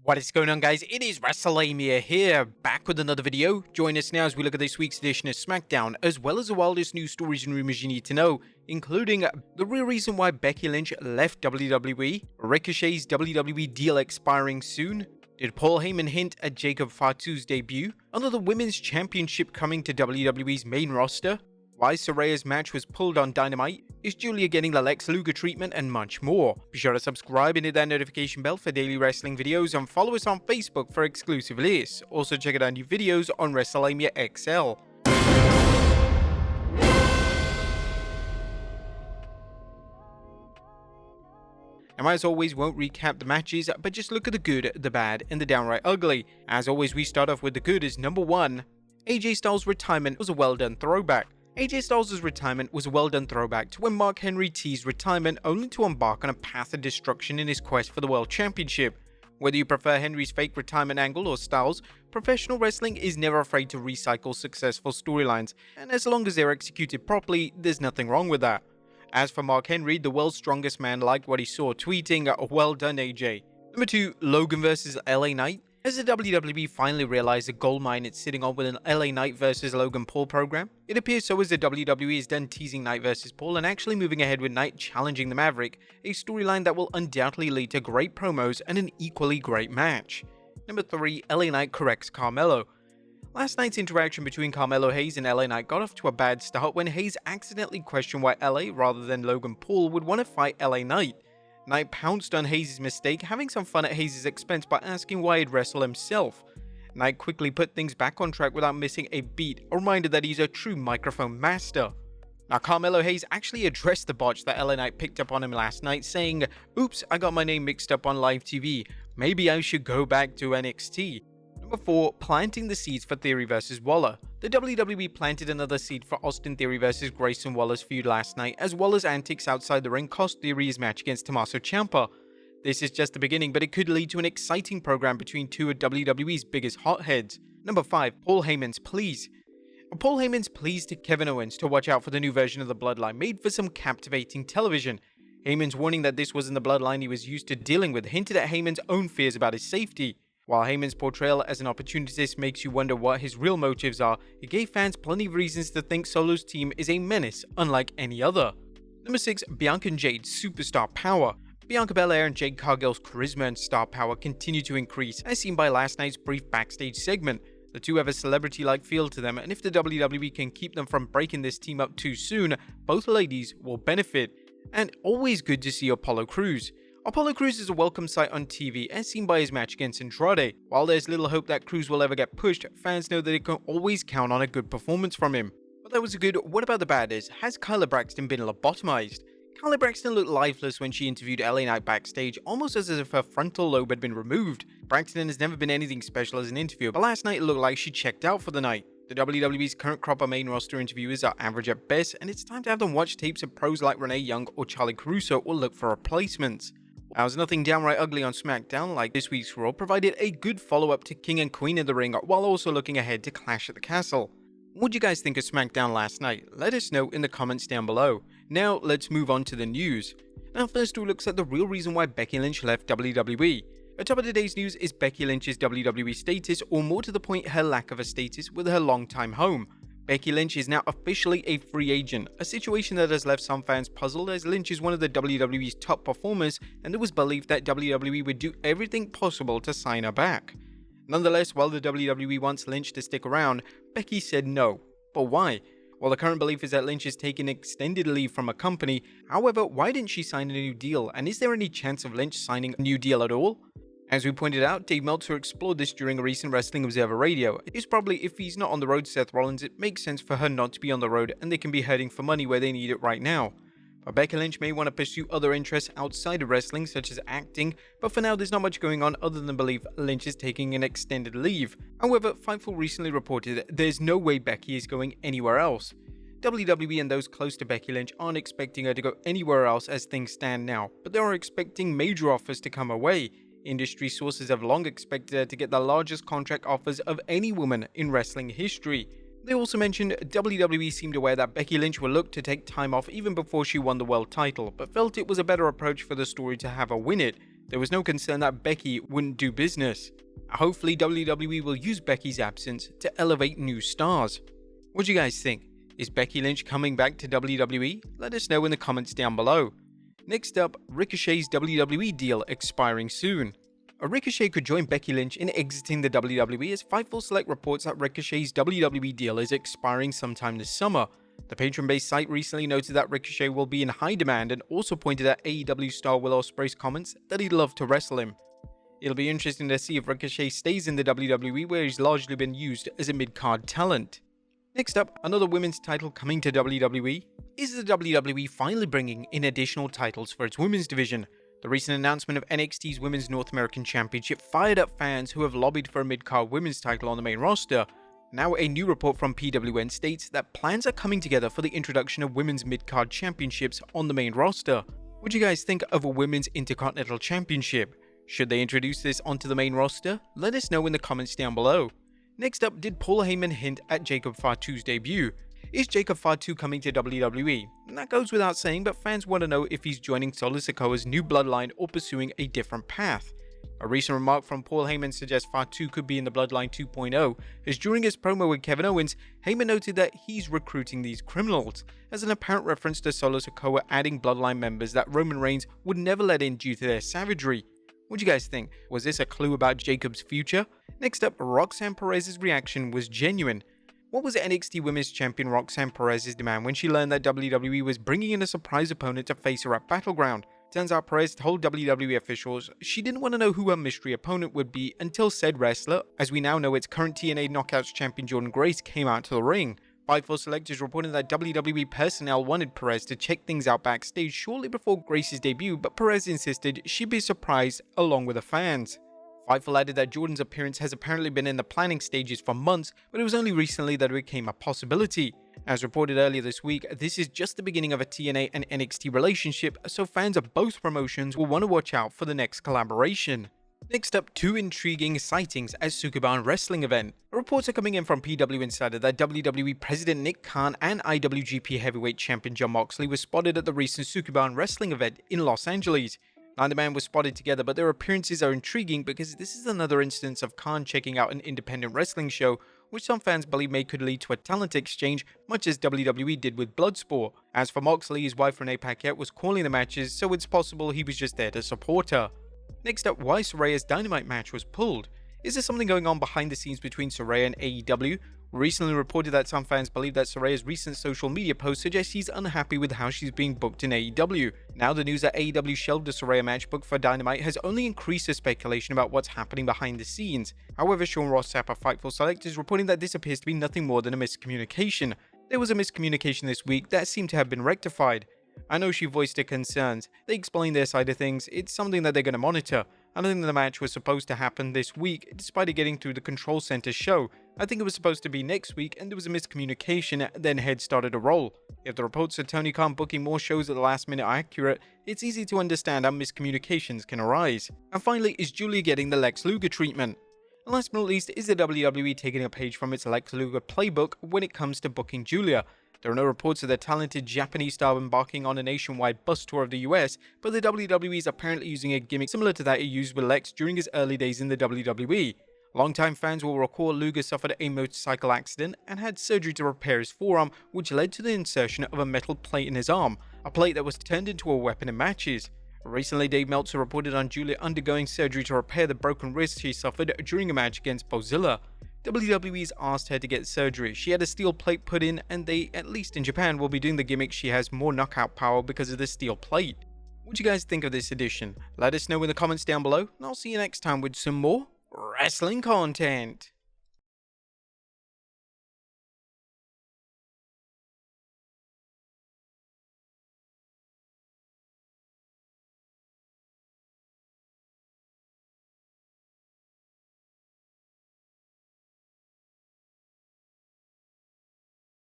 What is going on, guys? It is Wrestlelamia here, back with another video. Join us now as we look at this week's edition of SmackDown, as well as the wildest news stories and rumors you need to know, including the real reason why Becky Lynch left WWE, Ricochet's WWE deal expiring soon, did Paul Heyman hint at Jacob Fatu's debut, another women's championship coming to WWE's main roster, why Saraya's match was pulled on Dynamite, is Giulia getting the Lex Luger treatment, and much more. Be sure to subscribe and hit that notification bell for daily wrestling videos, and follow us on Facebook for exclusive lists. Also check out our new videos on Wrestlelamia XL. Now, as always, won't recap the matches, but just look at the good, the bad, and the downright ugly. As always, we start off with the good as number 1. AJ Styles' retirement was a well-done throwback. AJ Styles' retirement was a well-done throwback to when Mark Henry teased retirement only to embark on a path of destruction in his quest for the World Championship. Whether you prefer Henry's fake retirement angle or Styles', professional wrestling is never afraid to recycle successful storylines, and as long as they're executed properly, there's nothing wrong with that. As for Mark Henry, the world's strongest man liked what he saw, tweeting, "Well done, AJ." Number 2, Logan vs LA Knight. As the WWE finally realized the goldmine it's sitting on with an LA Knight vs Logan Paul program, it appears so as the WWE is done teasing Knight vs Paul and actually moving ahead with Knight challenging the Maverick, a storyline that will undoubtedly lead to great promos and an equally great match. Number 3, LA Knight corrects Carmelo. Last night's interaction between Carmelo Hayes and LA Knight got off to a bad start when Hayes accidentally questioned why LA rather than Logan Paul would want to fight LA Knight. Knight pounced on Hayes' mistake, having some fun at Hayes' expense by asking why he'd wrestle himself. Knight quickly put things back on track without missing a beat, a reminder that he's a true microphone master. Now, Carmelo Hayes actually addressed the botch that LA Knight picked up on him last night, saying, "Oops, I got my name mixed up on live TV. Maybe I should go back to NXT." Number 4, planting the seeds for Theory vs Waller. The WWE planted another seed for Austin Theory vs Grayson Waller's feud last night, as well as antics outside the ring cost Theory his match against Tommaso Ciampa. This is just the beginning, but it could lead to an exciting program between two of WWE's biggest hotheads. Number 5, Paul Heyman's pleas. Paul Heyman's pleas to Kevin Owens to watch out for the new version of the Bloodline made for some captivating television. Heyman's warning that this wasn't the Bloodline he was used to dealing with hinted at Heyman's own fears about his safety. While Heyman's portrayal as an opportunist makes you wonder what his real motives are, it gave fans plenty of reasons to think Solo's team is a menace unlike any other. Number 6, Bianca and Jade's superstar power. Bianca Belair and Jade Cargill's charisma and star power continue to increase, as seen by last night's brief backstage segment. The two have a celebrity-like feel to them, and if the WWE can keep them from breaking this team up too soon, both ladies will benefit. And always good to see Apollo Crews. Apollo Crews is a welcome sight on TV, as seen by his match against Andrade. While there's little hope that Crews will ever get pushed, fans know that they can always count on a good performance from him. But that was a good. What about the bad is, has Kyla Braxton been lobotomized? Kyla Braxton looked lifeless when she interviewed LA Knight backstage, almost as if her frontal lobe had been removed. Braxton has never been anything special as an interviewer, but last night it looked like she checked out for the night. The WWE's current crop of main roster interviewers are average at best, and it's time to have them watch tapes of pros like Renee Young or Charlie Caruso or look for replacements. As nothing downright ugly on SmackDown like this week's Raw provided a good follow-up to King and Queen of the Ring while also looking ahead to Clash at the Castle. What do you guys think of SmackDown last night? Let us know in the comments down below. Now let's move on to the news. Now first who looks at the real reason why Becky Lynch left WWE. At top of today's news is Becky Lynch's WWE status, or more to the point her lack of a status with her long-time home. Becky Lynch is now officially a free agent, a situation that has left some fans puzzled as Lynch is one of the WWE's top performers and there was belief that WWE would do everything possible to sign her back. Nonetheless, while the WWE wants Lynch to stick around, Becky said no. But why? Well, the current belief is that Lynch is taking extended leave from a company. However, why didn't she sign a new deal, and is there any chance of Lynch signing a new deal at all? As we pointed out, Dave Meltzer explored this during a recent Wrestling Observer Radio. It's probably if he's not on the road Seth Rollins, it makes sense for her not to be on the road and they can be hurting for money where they need it right now. But Becky Lynch may want to pursue other interests outside of wrestling such as acting, but for now there's not much going on other than believe Lynch is taking an extended leave. However, Fightful recently reported there's no way Becky is going anywhere else. WWE and those close to Becky Lynch aren't expecting her to go anywhere else as things stand now, but they are expecting major offers to come her way. Industry sources have long expected her to get the largest contract offers of any woman in wrestling history. They also mentioned WWE seemed aware that Becky Lynch will look to take time off even before she won the world title, but felt it was a better approach for the story to have her win it. there was no concern that Becky wouldn't do business. Hopefully WWE will use Becky's absence to elevate new stars. What do you guys think? Is Becky Lynch coming back to WWE? Let us know in the comments down below. Next up, Ricochet's WWE deal expiring soon. Ricochet could join Becky Lynch in exiting the WWE, as Fightful Select reports that Ricochet's WWE deal is expiring sometime this summer. The Patreon-based site recently noted that Ricochet will be in high demand and also pointed at AEW star Will Ospreay's comments that he'd love to wrestle him. It'll be interesting to see if Ricochet stays in the WWE, where he's largely been used as a mid-card talent. Next up, another women's title coming to WWE. Is the WWE finally bringing in additional titles for its women's division? The recent announcement of NXT's Women's North American Championship fired up fans who have lobbied for a mid-card women's title on the main roster. Now, a new report from PWN states that plans are coming together for the introduction of women's mid-card championships on the main roster. What do you guys think of a women's Intercontinental Championship? Should they introduce this onto the main roster? Let us know in the comments down below. Next up, did Paul Heyman hint at Jacob Fatu's debut? Is Jacob Fatu coming to WWE? And that goes without saying, but fans want to know if he's joining Solo Sikoa's new bloodline or pursuing a different path. A recent remark from Paul Heyman suggests Fatu could be in the Bloodline 2.0, as during his promo with Kevin Owens, Heyman noted that he's recruiting these criminals, as an apparent reference to Solo Sikoa adding Bloodline members that Roman Reigns would never let in due to their savagery. What do you guys think? Was this a clue about Jacob's future? Next up, Roxanne Perez's reaction was genuine. What was NXT Women's Champion Roxanne Perez's demand when she learned that WWE was bringing in a surprise opponent to face her at Battleground? Turns out Perez told WWE officials she didn't want to know who her mystery opponent would be until said wrestler, as we now know its current TNA Knockouts champion Jordynne Grace, came out to the ring. Fightful Select is reporting that WWE personnel wanted Perez to check things out backstage shortly before Grace's debut, but Perez insisted she'd be surprised along with the fans. Fightful added that Jordynne's appearance has apparently been in the planning stages for months, but it was only recently that it became a possibility. As reported earlier this week, this is just the beginning of a TNA and NXT relationship, so fans of both promotions will want to watch out for the next collaboration. Next up, two intriguing sightings at Sukeban wrestling event. Reports are coming in from PW Insider that WWE President Nick Khan and IWGP Heavyweight Champion Jon Moxley were spotted at the recent Sukeban wrestling event in Los Angeles. Neither man was spotted together, but their appearances are intriguing because this is another instance of Khan checking out an independent wrestling show, which some fans believe could lead to a talent exchange, much as WWE did with Bloodsport. As for Moxley, his wife Renee Paquette was calling the matches, so it's possible he was just there to support her. Next up, why Saraya's Dynamite match was pulled. Is there something going on behind the scenes between Saraya and AEW? Recently reported that some fans believe that Saraya's recent social media post suggests she's unhappy with how she's being booked in AEW. Now the news that AEW shelved the Saraya match booked for Dynamite has only increased the speculation about what's happening behind the scenes. However, Sean Ross Sapp of Fightful Select is reporting that this appears to be nothing more than a miscommunication. There was a miscommunication this week that seemed to have been rectified. I know she voiced her concerns. They explained their side of things. It's something that they're going to monitor. I don't think the match was supposed to happen this week, despite it getting through the Control Center show. I think it was supposed to be next week, and there was a miscommunication, then heads started to roll. If the reports of Tony Khan booking more shows at the last minute are accurate, it's easy to understand how miscommunications can arise. And finally, is Giulia getting the Lex Luger treatment? And last but not least, is the WWE taking a page from its Lex Luger playbook when it comes to booking Giulia? There are no reports of the talented Japanese star embarking on a nationwide bus tour of the US, but the WWE is apparently using a gimmick similar to that it used with Lex during his early days in the WWE. Longtime fans will recall Luger suffered a motorcycle accident and had surgery to repair his forearm, which led to the insertion of a metal plate in his arm, a plate that was turned into a weapon in matches. Recently, Dave Meltzer reported on Giulia undergoing surgery to repair the broken wrist she suffered during a match against Bozilla. WWE's asked her to get surgery. She had a steel plate put in, and they, at least in Japan, will be doing the gimmick she has more knockout power because of the steel plate. What do you guys think of this edition? Let us know in the comments down below, and I'll see you next time with some more wrestling content.